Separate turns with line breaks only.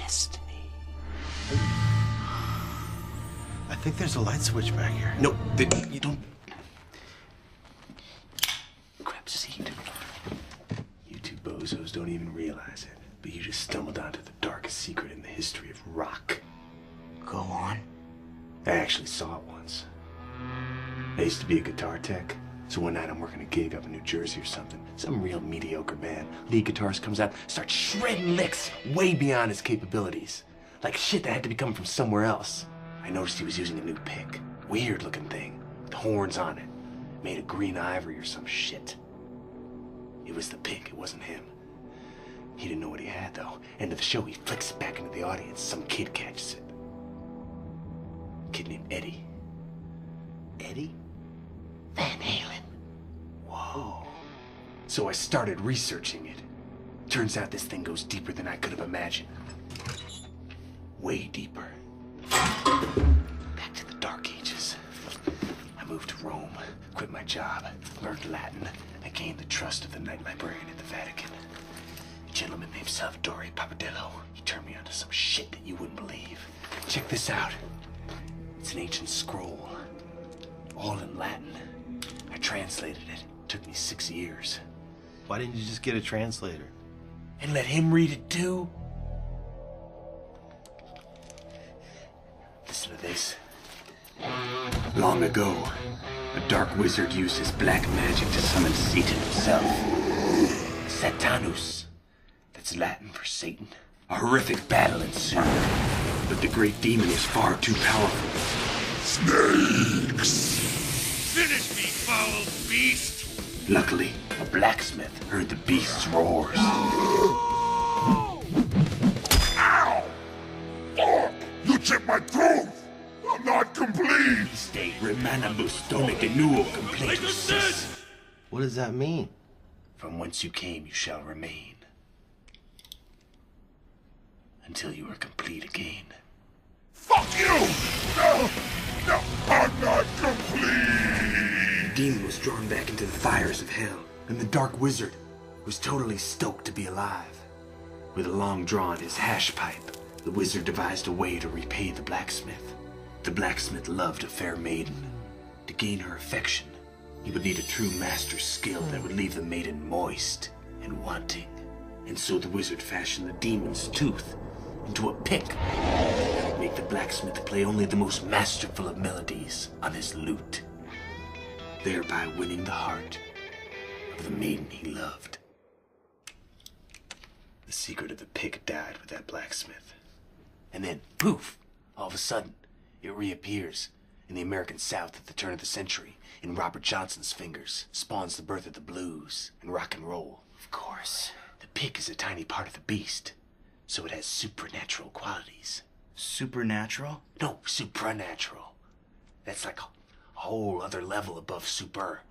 destiny.
I think there's a light switch back here.
No, you don't. Grab seat. You two bozos don't even realize it, but you just stumbled onto the darkest secret in the history of rock.
Go on.
I actually saw it once. I used to be a guitar tech, so one night I'm working a gig up in New Jersey or something. Some real mediocre band. Lead guitarist comes out, starts shredding licks way beyond his capabilities. Like shit that had to be coming from somewhere else. I noticed he was using a new pick. Weird looking thing, with horns on it. Made of green ivory or some shit. It was the pick, it wasn't him. He didn't know what he had though. End of the show, he flicks it back into the audience. Some kid catches it. Kid named Eddie.
Eddie?
Van Halen. Whoa. So I started researching it. Turns out this thing goes deeper than I could have imagined. Way deeper. Back to the Dark Ages. I moved to Rome, quit my job, learned Latin, and gained the trust of the night librarian at the Vatican. A gentleman named Salvatore Papadello. He turned me onto some shit that you wouldn't believe. Check this out. It's an ancient scroll. All in Latin. I translated it. Took me 6 years.
Why didn't you just get a translator?
And let him read it too? Listen to this. Long ago, a dark wizard used his black magic to summon Satan himself. Satanus. That's Latin for Satan. A horrific battle ensued, but the great demon was far too powerful.
Snakes! Finish me, foul beast!
Luckily, a blacksmith heard the beast's roars.
Ow! Fuck! You chipped my tooth! I'm not complete!
Stay remanibus done genuo completus.
What does that mean?
From whence you came, you shall remain. Until you are complete again.
Fuck you! No! No, I'm not complete!
The demon was drawn back into the fires of hell, and the dark wizard was totally stoked to be alive. With a long drawn his hash pipe, the wizard devised a way to repay the blacksmith. The blacksmith loved a fair maiden. To gain her affection, he would need a true master's skill that would leave the maiden moist and wanting. And so the wizard fashioned the demon's tooth into a pick. Make the blacksmith play only the most masterful of melodies on his lute, thereby winning the heart of the maiden he loved. The secret of the pick died with that blacksmith. And then, poof, all of a sudden, it reappears in the American South at the turn of the century, in Robert Johnson's fingers, spawns the birth of the blues and rock and roll. Of course, the pick is a tiny part of the beast, so it has supernatural qualities.
Supernatural?
No, supranatural. That's like a whole other level above super.